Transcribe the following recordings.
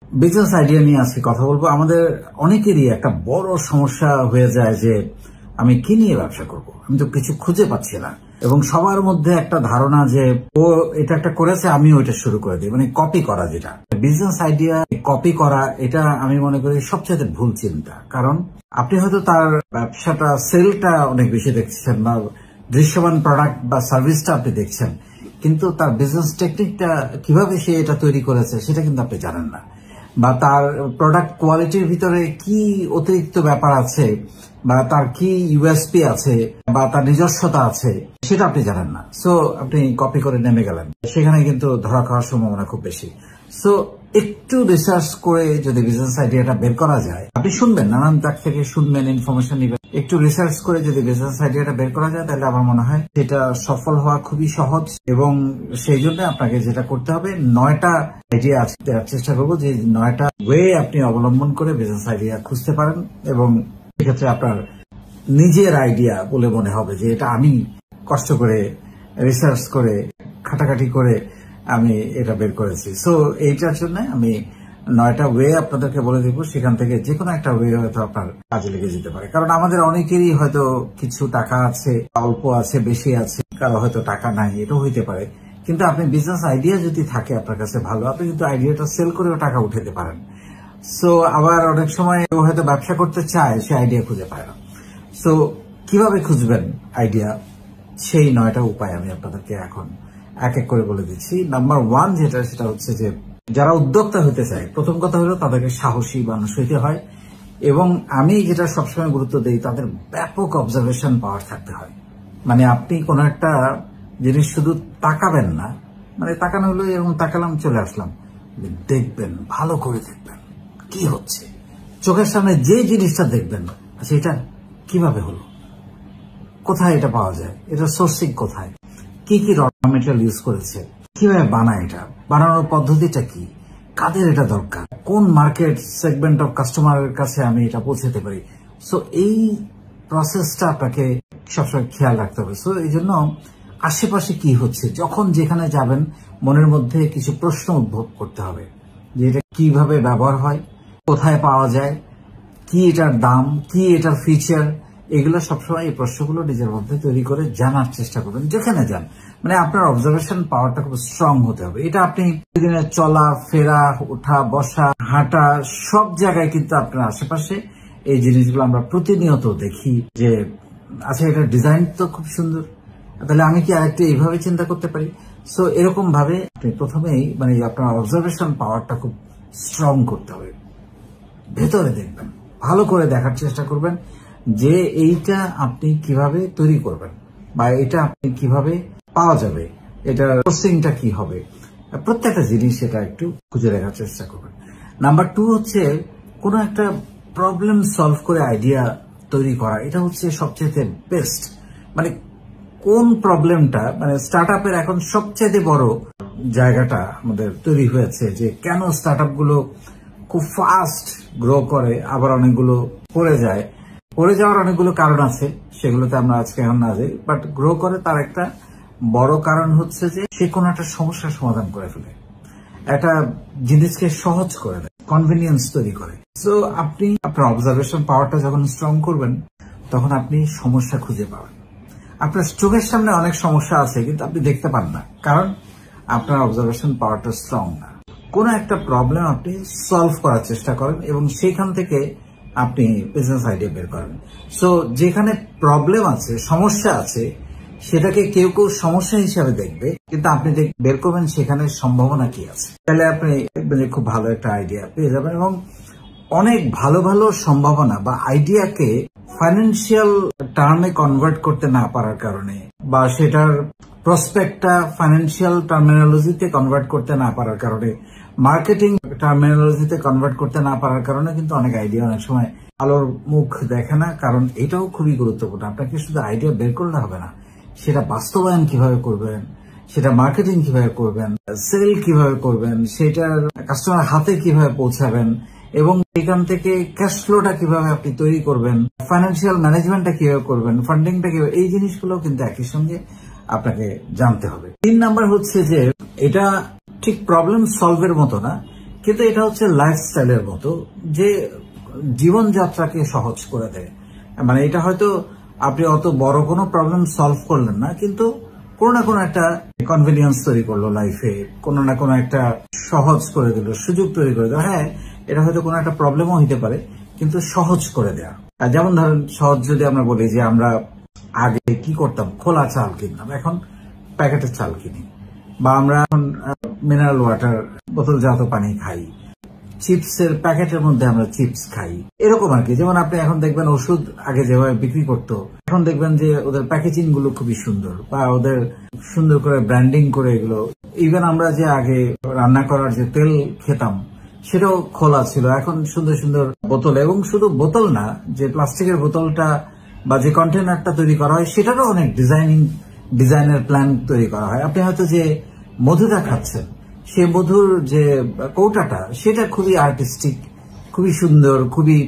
Business idea নিয়ে আজকে কথা বলবো। আমাদের অনেকেরই একটা বড় সমস্যা হয়ে যায় যে আমি কি নিয়ে ব্যবসা করব, আমি তো কিছু খুঁজে পাচ্ছি না। এবং সবার মধ্যে একটা ধারণা যে ও এটা একটা করেছে, আমিও ওইটা শুরু করে দিই, মানে কপি করা। যেটা বিজনেস আইডিয়া কপি করা, এটা আমি মনে করি সবচেয়ে ভুল চিন্তা। কারণ আপনি হয়তো তার ব্যবসাটা, সেলটা অনেক বেশি দেখছেন বা দৃশ্যমান প্রোডাক্ট বা সার্ভিসটা আপনি দেখছেন, কিন্তু তার বিজনেস টেকনিকটা কিভাবে সে এটা তৈরি করেছে সেটা কিন্তু আপনি জানেন না। বা তার প্রোডাক্ট কোয়ালিটির ভিতরে কি অতিরিক্ত ব্যাপার আছে, বা তার কি ইউএসপি আছে, বা তার নিজস্বতা আছে, সেটা আপনি জানেন না। সো আপনি কপি করে নেমে গেলেন, সেখানে কিন্তু ধরা খাওয়ার সম্ভাবনা খুব বেশি। সো একটু রিসার্চ করে যদি বিজনেস আইডিয়াটা বের করা যায়, আপনি শুনবেন, নানান দিক থেকে শুনবেন, ইনফরমেশন নিবেন, একটু রিসার্চ করে যদি বিজনেস আইডিয়াটা বের করা যায়, তাহলে আমার মনে হয় সেটা সফল হওয়া খুবই সহজ। এবং সেই জন্য আপনাকে যেটা করতে হবে, 9টা আইডিয়া দেওয়ার চেষ্টা করবো, যে 9টা ওয়ে আপনি অবলম্বন করে বিজনেস আইডিয়া খুঁজতে পারেন। এবং সেক্ষেত্রে আপনার নিজের আইডিয়া বলে মনে হবে যে এটা আমি কষ্ট করে রিসার্চ করে খাটাখাটি করে আমি এটা বের করেছি। সো এইটার জন্য আমি 9টা ওয়ে আপনাদেরকে বলে দিব, সেখান থেকে যে কোনো একটা ওয়ে হয়তো আপনার কাজে লেগে যেতে পারে। কারণ আমাদের অনেকেরই হয়তো কিছু টাকা আছে, অল্প আছে, বেশি আছে, কারো হয়তো টাকা নাই, এটাও হইতে পারে। কিন্তু আপনি বিজনেস আইডিয়া যদি থাকে আপনার কাছে ভালো, আপনি কিন্তু আইডিয়াটা সেল করেও টাকা উঠাতে পারেন। সো আবার অনেক সময় ও হয়তো ব্যবসা করতে চায়, সে আইডিয়া খুঁজে পায় না। সো কিভাবে খুঁজবেন আইডিয়া, সেই 9টা উপায় আমি আপনাদেরকে এখন এক এক করে বলে দিচ্ছি। নাম্বার 1 যেটা, সেটা হচ্ছে যে যারা উদ্যোক্তা হতে চায়, প্রথম কথা হলো তাদেরকে সাহসী মানুষ হইতে হয়। এবং আমি যেটা সবসময় গুরুত্ব দিই, তাদের ব্যাপক অবজারভেশন পাওয়ার থাকতে হয়। মানে আপনি কোনো একটা জিনিস শুধু তাকাবেন না, মানে তাকানো হলো এরকম তাকালাম চলে আসলাম, দেখবেন, ভালো করে দেখবেন কি হচ্ছে চোখের সামনে। যে জিনিসটা দেখবেন, আচ্ছা এটা কিভাবে হলো, কোথায় এটা পাওয়া যায়, এটা সোর্সিং কোথায়, কি কি র মেটেরিয়াল ইউজ করেছে, কিভাবে বানায়, এটা বানানোর পদ্ধতিটা কি, কাদের এটা দরকার, কোন মার্কেট সেগমেন্ট অফ কাস্টমারের কাছে আমি এটা পৌঁছাতে পারি। সো এই প্রসেসটা আপনাকে সবসময় খেয়াল রাখতে হবে। সো এই জন্য আশেপাশে কি হচ্ছে, যখন যেখানে যাবেন, মনের মধ্যে কিছু প্রশ্ন উদ্ভব করতে হবে, যে এটা কিভাবে ব্যবহার হয়, কোথায় পাওয়া যায়, কি এটার দাম, কি এটার ফিচার, এগুলো সবসময় এই প্রশ্নগুলো নিজের মধ্যে তৈরি করে জানার চেষ্টা করবেন যেখানে যান। মানে আপনার অবজারভেশন পাওয়ারটা খুব স্ট্রং হতে হবে। এটা আপনি প্রতিদিনের চলা ফেরা, ওঠা বসা, হাঁটা, সব জায়গায় কিন্তু আপনার আশেপাশে এই জিনিসগুলো আমরা প্রতিনিয়ত দেখি, যে আচ্ছা এটার ডিজাইন তো খুব সুন্দর, তাহলে আমি কি আরেকটু এইভাবে চিন্তা করতে পারি। সো এরকম ভাবে আপনি প্রথমেই মানে আপনার অবজারভেশন পাওয়ারটা খুব স্ট্রং করতে হবে। ভেতরে দেখবেন, ভালো করে দেখার চেষ্টা করবেন যে এইটা আপনি কিভাবে তৈরি করবেন, বা এটা আপনি কিভাবে পাওয়া যাবে, এটা সোর্সিংটা কি হবে, প্রত্যেকটা জিনিস সেটা একটু খুঁজে দেখার চেষ্টা করবেন। নাম্বার 2 হচ্ছে কোনো একটা প্রবলেম সলভ করে আইডিয়া তৈরি করা। এটা হচ্ছে সবচেয়ে বেস্ট। মানে কোন প্রবলেমটা, মানে স্টার্ট আপের এখন সবচেয়ে বড় জায়গাটা আমাদের তৈরি হয়েছে, যে কেন স্টার্ট আপ গুলো খুব ফাস্ট গ্রো করে, আবার অনেকগুলো পড়ে যায়। পড়ে যাওয়ার অনেকগুলো কারণ আছে, সেগুলোতে আমরা আজকে এখন না যাই। বাট গ্রো করে তার একটা বড় কারণ হচ্ছে যে সে কোনো একটা সমস্যার সমাধান করে ফেলে, একটা জিনিসকে সহজ করে দেয়, কনভিনিয়েন্স তৈরি করে। সো আপনি আপনার অবজারভেশন পাওয়ারটা যখন স্ট্রং করবেন, তখন আপনি সমস্যা খুঁজে পাবেন। আপনার চোখের সামনে অনেক সমস্যা আছে, কিন্তু আপনি দেখতে পান না, কারণ আপনার অবজারভেশন পাওয়ারটা স্ট্রং না। কোনো একটা প্রবলেম আপনি সলভ করার চেষ্টা করেন, এবং সেখান থেকে আপনি বিজনেস আইডিয়া বের করেন। সো যেখানে প্রবলেম আছে, সমস্যা আছে, সেটাকে কেউ কেউ সমস্যা হিসাবে দেখবে, কিন্তু আপনি বের করবেন সেখানে সম্ভাবনা কি আছে, তাহলে আপনি দেখবেন যে খুব ভালো একটা আইডিয়া পেয়ে যাবেন। এবং অনেক ভালো ভালো সম্ভাবনা বা আইডিয়াকে ফাইন্যান্সিয়াল টার্মে কনভার্ট করতে না পারার কারণে, বা সেটার প্রসপেক্টটা ফাইন্যান্সিয়াল টার্মিনোলজিতে কনভার্ট করতে না পারার কারণে, মার্কেটিং টার্মিনোলজিতে কনভার্ট করতে না পারার কারণে কিন্তু অনেক আইডিয়া অনেক সময় আলোর মুখ দেখে না। কারণ এটাও খুবই গুরুত্বপূর্ণ। আপনাকে শুধু আইডিয়া বের করলে হবে না, সেটা বাস্তবায়ন কিভাবে করবেন, সেটা মার্কেটিং কিভাবে করবেন, সেল কিভাবে করবেন, সেটার কাস্টমার হাতে কিভাবে পৌঁছাবেন, এবং এখান থেকে ক্যাশ ফ্লোটা কিভাবে আপনি তৈরি করবেন, ফাইন্যান্সিয়াল ম্যানেজমেন্টটা কিভাবে করবেন, ফান্ডিংটা কিভাবে, এই জিনিসগুলো কিন্তু একই সঙ্গে আপনাকে জানতে হবে। 3 নাম্বার হচ্ছে যে এটা ঠিক প্রবলেম সলভের মতো না, কিন্তু এটা হচ্ছে লাইফস্টাইলের মতো যে জীবনযাত্রাকে সহজ করে দেয়। মানে এটা হয়তো আপনি অত বড় কোনো প্রবলেম সলভ করলেন না, কিন্তু কোনো না কোনো একটা কনভিনিয়েন্স তৈরি করলো লাইফে, কোনো না কোনো একটা সহজ করে দিল, সুযোগ তৈরি করে দিল। হ্যাঁ, এটা হয়তো কোনো একটা প্রবলেমও হইতে পারে, কিন্তু সহজ করে দেয়া। যেমন ধরেন সহজ যদি আমরা বলি যে আমরা আগে কি করতাম, খোলা চাল কিনতাম, এখন প্যাকেটের চাল কিনি, বা আমরা এখন মিনারেল ওয়াটার বোতলজাত পানি খাই, চিপসের প্যাকেটের মধ্যে আমরা চিপস খাই, এরকম আর কি। যেমন আপনি এখন দেখবেন ওষুধ আগে যেভাবে বিক্রি করতো, এখন দেখবেন যে ওদের প্যাকেজিং গুলো খুবই সুন্দর, বা ওদের সুন্দর করে ব্র্যান্ডিং করে এগুলো। ইভেন আমরা যে আগে রান্না করার যে তেল খেতাম সেটাও খোলা ছিল, এখন সুন্দর সুন্দর বোতলে, এবং শুধু বোতল না, যে প্লাস্টিকের বোতলটা বা যে কন্টেনারটা তৈরি করা হয় সেটারও অনেক ডিজাইনের প্ল্যান তৈরি করা হয়। আপনি হয়তো যে মধুটা খাচ্ছেন, সে মধুর যে কৌটাটা সেটা খুবই আর্টিস্টিক, খুবই সুন্দর, খুবই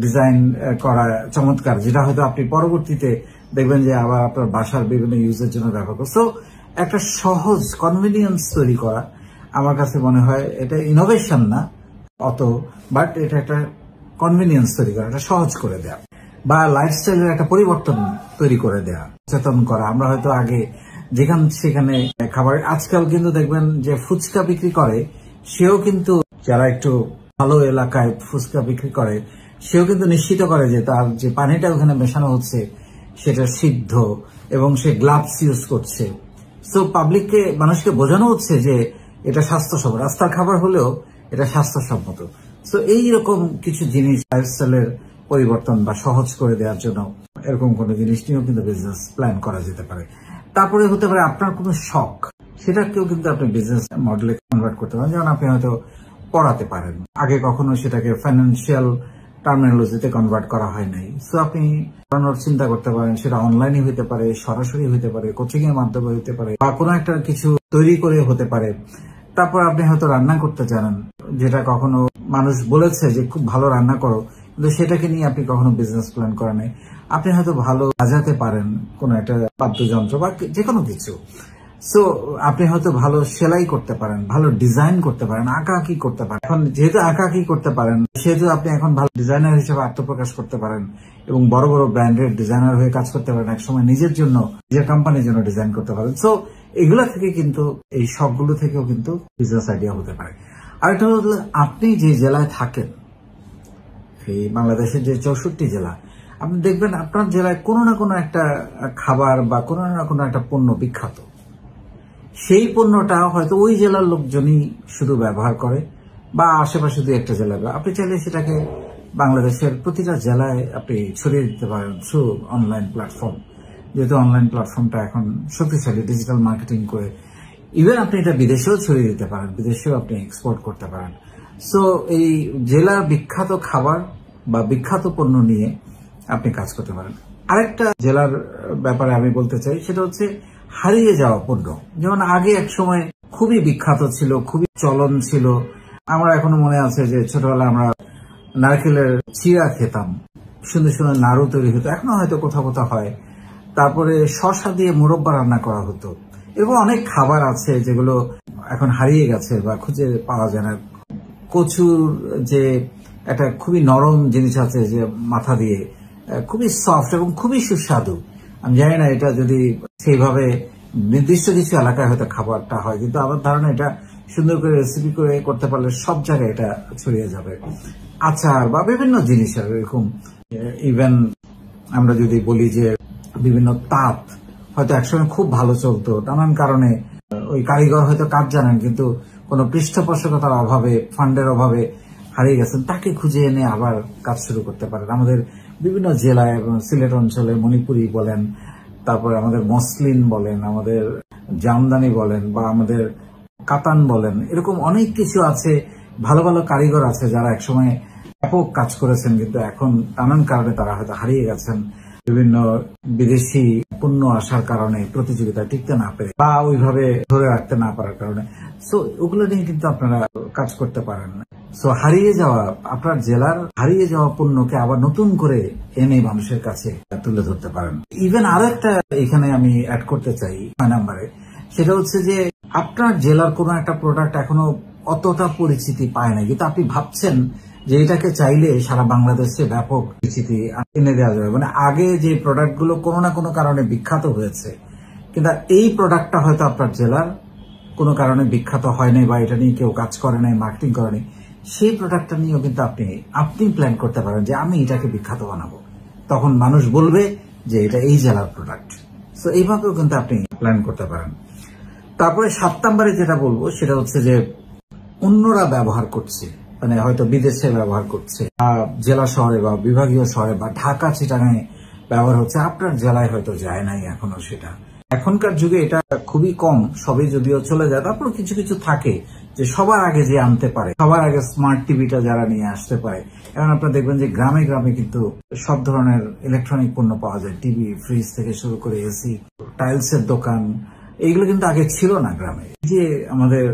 ডিজাইন করা, চমৎকার, যেটা হয়তো আপনি পরবর্তীতে দেখবেন যে আবার আপনার বাসার বিভিন্ন ইউজের জন্য ব্যবহার করছেন। সো একটা সহজ কনভিনিয়েন্স তৈরি করা আমার কাছে মনে হয় এটা ইনোভেশন না অত, বাট এটা একটা কনভিনিয়েন্স তৈরি করা, এটা সহজ করে দেয়া, বা লাইফস্টাইলের একটা পরিবর্তন তৈরি করে দেয়া, সচেতন করা। আমরা হয়তো আগে সেখানে খাবার, আজকাল কিন্তু দেখবেন যে ফুচকা বিক্রি করে সেও কিন্তু, যারা একটু ভালো এলাকায় ফুচকা বিক্রি করে সেও কিন্তু নিশ্চিত করে যে তার যে পানিটা ওখানে মেশানো হচ্ছে সেটা সিদ্ধ, এবং সে গ্লাভস ইউজ করছে। সো পাবলিককে, মানুষকে বোঝানো হচ্ছে যে এটা স্বাস্থ্যসম্মত, রাস্তার খাবার হলেও এটা স্বাস্থ্যসম্মত। সো এইরকম কিছু জিনিস লাইফস্টাইলের পরিবর্তন বা সহজ করে দেওয়ার জন্য এরকম কোন জিনিস নিয়েও কিন্তু বিজনেস প্ল্যান করা যেতে পারে। তারপরে হতে পারে আপনার কোনো শখ, সেটাকেও কিন্তু আপনি বিজনেস মডেলে কনভার্ট করতে পারেন। যেমন আপনি হয়তো পড়াতে পারেন, আগে কখনো সেটাকে ফাইন্যান্সিয়াল টার্মিনোলজিতে কনভার্ট করা হয় নাই, সো আপনি পড়ানোর চিন্তা করতে পারেন। সেটা অনলাইনে হতে পারে, সরাসরি হতে পারে, কোচিং এর মাধ্যমে হতে পারে, বা কোনো একটা কিছু তৈরি করে হতে পারে। তারপর আপনি হয়তো রান্না করতে জানেন, যেটা কখনো মানুষ বলেছে যে খুব ভালো রান্না করো, কিন্তু সেটাকে নিয়ে আপনি কখনো বিজনেস প্ল্যান করেন নাই। আপনি হয়তো ভালো বাজাতে পারেন কোনো একটা বাদ্যযন্ত্র বা যে কোনো কিছু। সো আপনি হয়তো ভালো সেলাই করতে পারেন, ভালো ডিজাইন করতে পারেন, আঁকাআঁকি করতে পারেন। এখন যেহেতু আঁকাআঁকি করতে পারেন, সেহেতু আপনি এখন ভালো ডিজাইনার হিসেবে আত্মপ্রকাশ করতে পারেন, এবং বড় বড় ব্র্যান্ডের ডিজাইনার হয়ে কাজ করতে পারেন, একসময় নিজের জন্য, নিজের কোম্পানির জন্য ডিজাইন করতে পারেন। সো এগুলা থেকে কিন্তু, এই শখগুলো থেকেও কিন্তু বিজনেস আইডিয়া হতে পারে। আরেকটা হলো, আপনি যে জেলায় থাকেন, এই বাংলাদেশের যে 64 জেলা, আপনি দেখবেন আপনার জেলায় কোনো না কোনো একটা খাবার বা কোনো না কোনো একটা পণ্য বিখ্যাত। সেই পণ্যটা হয়তো ওই জেলার লোকজনই শুধু ব্যবহার করে, বা আশেপাশে দুই একটা জেলায়। আপনি চাইলে সেটাকে বাংলাদেশের প্রতিটা জেলায় আপনি ছড়িয়ে দিতে পারেন থ্রু অনলাইন প্ল্যাটফর্ম। যেহেতু অনলাইন প্ল্যাটফর্মটা এখন শক্তিশালী, ডিজিটাল মার্কেটিং করে ইভেন আপনি এটা বিদেশেও ছড়িয়ে দিতে পারেন, বিদেশেও আপনি এক্সপোর্ট করতে পারেন। সো এই জেলার বিখ্যাত খাবার বা বিখ্যাত পণ্য নিয়ে আপনি কাজ করতে পারেন। আরেকটা জেলার ব্যাপারে আমি বলতে চাই, সেটা হচ্ছে হারিয়ে যাওয়া পণ্য। যেমন আগে এক সময় খুবই বিখ্যাত ছিল, খুবই চলন ছিল। আমার এখনো মনে আছে যে ছোটবেলায় আমরা নারকেলের চিড়া খেতাম, সুন্দর সুন্দর নাড়ু তৈরি হতো, এখনো হয়তো কোথাও কোথাও হয়। তারপরে শসা দিয়ে মুরব্বা রান্না করা হতো। এরকম অনেক খাবার আছে যেগুলো এখন হারিয়ে গেছে বা খুঁজে পাওয়া যায় না। কচুর যে একটা খুবই নরম জিনিস আছে, যে মাথা দিয়ে খুবই সফট এবং খুবই সুস্বাদু। আমি জানি না এটা যদি সেইভাবে নির্দিষ্ট কিছু এলাকায় হয়তো খাবারটা হয়, কিন্তু আমার ধারণা এটা সুন্দর করে রেসিপি করে করতে পারলে সব জায়গায় এটা ছড়িয়ে যাবে। আচার বা বিভিন্ন জিনিস এরকম, ইভেন আমরা যদি বলি যে বিভিন্ন তাঁত হয়তো একসময় খুব ভালো চলতো, নানান কারণে ওই কারিগর হয়তো কাজ জানেন, কিন্তু কোনো পৃষ্ঠপোষকতার অভাবে, ফান্ডের অভাবে হারিয়ে গেছেন, তাকে খুঁজে এনে আবার কাজ শুরু করতে পারেন। আমাদের বিভিন্ন জেলায় এবং সিলেট অঞ্চলে মণিপুরি বলেন, তারপরে আমাদের মসলিন বলেন, আমাদের জামদানি বলেন, বা আমাদের কাতান বলেন, এরকম অনেক কিছু আছে। ভালো ভালো কারিগর আছে যারা একসময় ব্যাপক কাজ করেছেন, কিন্তু এখন নানান কারণে তারা হয়তো হারিয়ে গেছেন, বিভিন্ন বিদেশি পণ্য আসার কারণে, প্রতিযোগিতা টিকতে না পেরে বা ওইভাবে ধরে রাখতে না পারার কারণে। সো ওগুলো নিয়ে কিন্তু আপনারা কাজ করতে পারেন। সো হারিয়ে যাওয়া, আপনার জেলার হারিয়ে যাওয়া পণ্যকে আবার নতুন করে এনে মানুষের কাছে তুলে ধরতে পারেন। ইভেন আরো একটা এখানে আমি অ্যাড করতে চাই 6 নম্বরে, সেটা হচ্ছে যে আপনার জেলার কোনো একটা প্রোডাক্ট এখনো অতটা পরিচিতি পায় না, কিন্তু আপনি ভাবছেন যে এটাকে চাইলে সারা বাংলাদেশে ব্যাপক পরিচিতি এনে দেওয়া যাবে। মানে আগে যে প্রোডাক্টগুলো কোনো না কোনো কারণে বিখ্যাত হয়েছে, কিন্তু এই প্রোডাক্টটা হয়তো আপনার জেলার কোনো কারণে বিখ্যাত হয় নাই বা এটা নিয়ে কেউ কাজ করে নাই, মার্কেটিং করে নাই, সেই প্রোডাক্টটা নিয়েও কিন্তু আপনি প্ল্যান করতে পারেন যে আমি এটাকে বিখ্যাত বানাবো। তখন মানুষ বলবে যে এটা এই জেলার প্রোডাক্ট। তো এইভাবেও কিন্তু আপনি প্ল্যান করতে পারেন। তারপরে 7 নম্বরে যেটা বলবো সেটা হচ্ছে যে অন্যরা ব্যবহার করছে, মানে হয়তো বিদেশে ব্যবহার করছে, জেলা শহরে বা বিভাগীয় শহরে বা ঢাকা চিটাগাঙে ব্যবহার হচ্ছে, আপনার জেলায় হয়তো যায় নাই এখনো। সেটা এখনকার যুগে এটা খুবই কম, সবই যদিও চলে যায়, তারপর কিছু কিছু থাকে যে সবার আগে যে আনতে পারে, সবার আগে স্মার্ট টিভিটা যারা নিয়ে আসতে পারে। এখন আপনারা দেখবেন যে গ্রামে গ্রামে কিন্তু সব ধরনের ইলেকট্রনিক পণ্য পাওয়া যায়, টিভি, ফ্রিজ থেকে শুরু করে এসি, টাইলসের দোকান, এইগুলো কিন্তু আগে ছিল না গ্রামে। যে আমাদের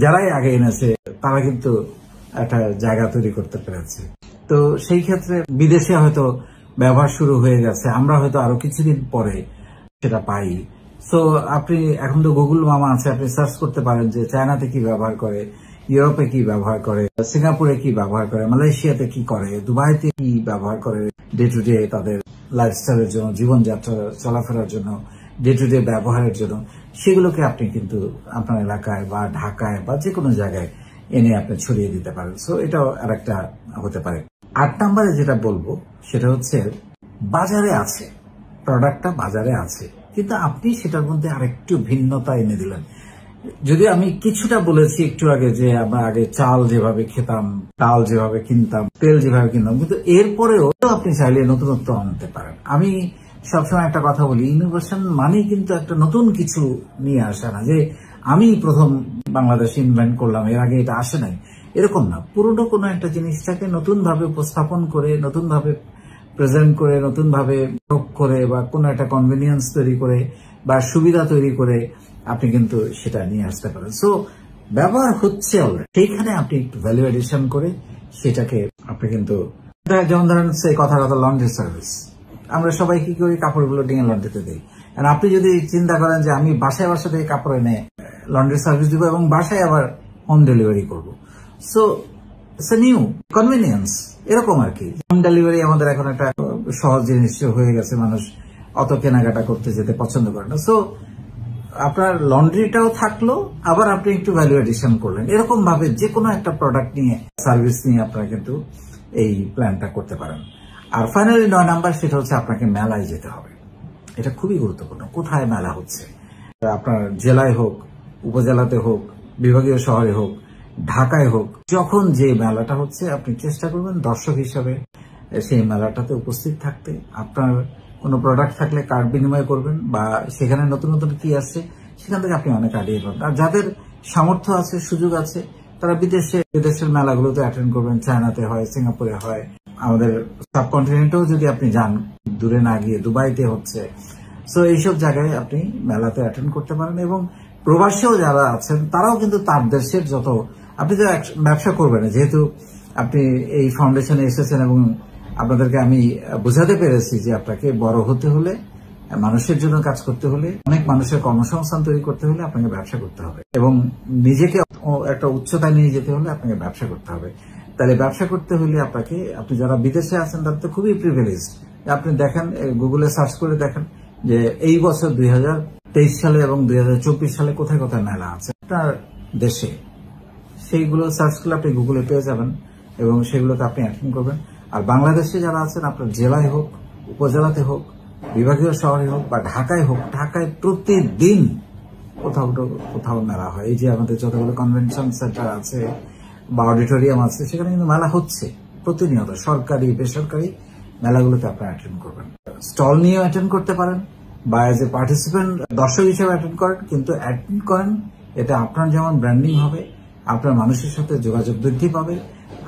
যারাই আগে এনেছে তারা কিন্তু একটা জায়গা তৈরি করতে পেরেছে। তো সেই ক্ষেত্রে বিদেশে হয়তো ব্যবহার শুরু হয়ে গেছে, আমরা হয়তো আরো কিছুদিন পরে সেটা পাই। সো আপনি এখন তো গুগল মামা আছে, আপনি সার্চ করতে পারেন যে চায়নাতে কি ব্যবহার করে, ইউরোপে কি ব্যবহার করে, সিঙ্গাপুরে কি ব্যবহার করে, মালয়েশিয়াতে কি করে, দুবাইতে কি ব্যবহার করে ডে টু ডে তাদের লাইফস্টাইলের জন্য, জীবনযাত্রা চলাফেরার জন্য, ডে টু ডে ব্যবহারের জন্য, সেগুলোকে আপনি কিন্তু আপনার এলাকায় বা ঢাকায় বা যে কোনো জায়গায় এনে আপনি ছড়িয়ে দিতে পারেন। সো এটাও আরেকটা হতে পারে। 8 নম্বরে যেটা বলবো সেটা হচ্ছে বাজারে আছে, প্রোডাক্টটা বাজারে আছে, কিন্তু আপনি সেটার মধ্যে আরেকটু ভিন্নতা এনে দিলেন। যদি আমি কিছুটা বলেছি একটু আগে যে আমরা আগে চাল যেভাবে খেতাম, ডাল যেভাবে কিনতাম, তেল যেভাবে কিনতাম, কিন্তু এরপরেও আপনি চাইলে নতুনত্ব আনতে পারেন। আমি সবসময় একটা কথা বলি, ইনোভেশন মানেই কিন্তু একটা নতুন কিছু নিয়ে আসা না, যে আমি প্রথম বাংলাদেশে ইনভেন্ট করলাম, এর আগে এটা আসে নাই, এরকম না। পুরনো কোনো একটা জিনিসটাকে নতুন ভাবে উপস্থাপন করে, নতুন ভাবে প্রেজেন্ট করে, নতুন ভাবে প্রয়োগ করে, বা কোনো একটা কনভিনিয়েন্স তৈরি করে বা সুবিধা তৈরি করে আপনি কিন্তু সেটা নিয়ে আসতে পারেন। সো ব্যবহার হচ্ছে অলরেডি, সেইখানে আপনি একটু ভ্যালু এডিশন করে সেটাকে আপনি কিন্তু, যেমন ধরেন সেই কথা লন্ড্রি সার্ভিস, আমরা সবাই কি করি, কাপড়গুলো নিয়ে লন্ড্রিতে দিই। আর আপনি যদি চিন্তা করেন যে আমি বাসায় বাসা থেকে কাপড় এনে লন্ড্রি সার্ভিস দিব এবং বাসায় আবার হোম ডেলিভারি করবো, so it's a new convenience, এরকম আর কি। হোম ডেলিভারি আমাদের এখন একটা সহজ জিনিস হয়ে গেছে, মানুষ অত কেনাকাটা করতে যেতে পছন্দ করে না। সো আপনার লন্ড্রিটাও থাকলো, আবার আপনি একটু ভ্যালু এডিশন করলেন, এরকম ভাবে যে কোনো একটা প্রোডাক্ট নিয়ে, সার্ভিস নিয়ে আপনারা কিন্তু এই প্ল্যানটা করতে পারেন। আর ফাইনালি 9 নাম্বার, সেটা হচ্ছে আপনাকে মেলায় যেতে হবে। এটা খুবই গুরুত্বপূর্ণ। কোথায় মেলা হচ্ছে, আপনার জেলায় হোক, উপজেলাতে হোক, বিভাগীয় শহরে হোক, ঢাকায় হোক, যখন যে মেলাটা হচ্ছে আপনি চেষ্টা করবেন দর্শক হিসাবে সেই মেলাটাতে উপস্থিত থাকতে। আপনার কোনো প্রোডাক্ট থাকলে কার্ড বিনিময় করবেন, বা সেখানে নতুন নতুন কি আসছে সেখান থেকে আপনি অনেক আইডিয়া পাবেন। আর যাদের সামর্থ্য আছে, সুযোগ আছে, তারা বিদেশের মেলাগুলোতে অ্যাটেন্ড করবেন। চায়নাতে হয়, সিঙ্গাপুরে হয়, আমাদের সাবকন্টিনেন্টেও যদি আপনি যান, দূরে না গিয়ে দুবাইতে হচ্ছে। সো এইসব জায়গায় আপনি মেলাতে অ্যাটেন্ড করতে পারেন। এবং প্রবাসীও যারা আছেন তারাও কিন্তু তার দেশের যত, আপনি তো ব্যবসা করবেন, যেহেতু আপনি এই ফাউন্ডেশনে এসেছেন এবং আপনাদেরকে আমি বোঝাতে পেরেছি যে আপনাকে বড় হতে হলে, মানুষের জন্য কাজ করতে হলে, অনেক মানুষের কর্মসংস্থান তৈরি করতে হলে আপনাকে ব্যবসা করতে হবে, এবং নিজেকে একটা উচ্চতায় নিয়ে যেতে হলে আপনাকে ব্যবসা করতে হবে। তাহলে ব্যবসা করতে হলে আপনি যারা বিদেশে আছেন তারা তো খুবই প্রিভিলেজড। আপনি দেখেন, গুগলে সার্চ করে দেখেন যে এই বছর 2023 সালে এবং 2024 সালে কোথায় কোথায় মেলা আছে আপনার দেশে, সেইগুলো সার্চ করলে আপনি গুগলে পেয়ে যাবেন এবং সেগুলোতে আপনি অ্যাটেন্ড করবেন। আর বাংলাদেশে যারা আছেন, আপনার জেলায় হোক, উপজেলাতে হোক, বিভাগীয় শহরে হোক বা ঢাকায় হোক, ঢাকায় প্রতিদিন কোথাও কোথাও মেলা হয়। এই যে আমাদের যতগুলো কনভেনশন সেন্টার আছে বা অডিটোরিয়াম আছে, সেখানে কিন্তু মেলা হচ্ছে প্রতিনিয়ত, সরকারি বেসরকারি মেলাগুলোতে আপনারা অ্যাটেন্ড করবেন। স্টল নিয়েও অ্যাটেন্ড করতে পারেন, বা এজ এ পার্টিসিপেন্ট দর্শক হিসেবে অ্যাটেন্ড করেন, কিন্তু অ্যাটেন্ড করেন, এতে আপনার যেমন ব্র্যান্ডিং হবে, আপনার মানুষের সাথে যোগাযোগ বৃদ্ধি পাবে,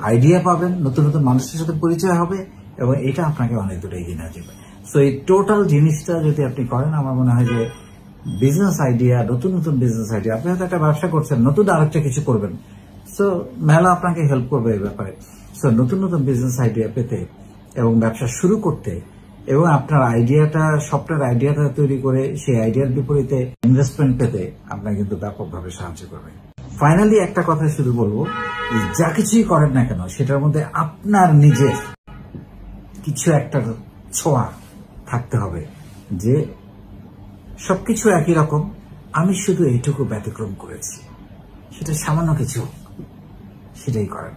আইডিয়া পাবেন, নতুন নতুন মানুষের সাথে পরিচয় হবে, এবং এটা আপনাকে অনেক দূরে এগিয়ে নিয়ে যাবে। সো এই টোটাল জিনিসটা যদি আপনি করেন, আমার মনে হয় যে বিজনেস আইডিয়া, নতুন নতুন বিজনেস আইডিয়া, আপনি হয়তো একটা ব্যবসা করছেন, নতুন আরেকটা কিছু করবেন, সো মেলা আপনাকে হেল্প করবে এই ব্যাপারে। সো নতুন নতুন বিজনেস আইডিয়া পেতে এবং ব্যবসা শুরু করতে, এবং আপনার আইডিয়াটা, স্বপ্নের আইডিয়াটা তৈরি করে সেই আইডিয়ার বিপরীতে ইনভেস্টমেন্ট পেতে আপনাকে কিন্তু ব্যাপকভাবে সাহায্য করবে। ফাইনালি একটা কথা শুধু বলবো, যা কিছুই করেন না কেন সেটার মধ্যে আপনার নিজের কিছু একটা ছোঁয়া থাকতে হবে, যে সবকিছু একই রকম, আমি শুধু এইটুকু ব্যতিক্রম করেছি, সেটা সামান্য কিছু, সেটাই করেন।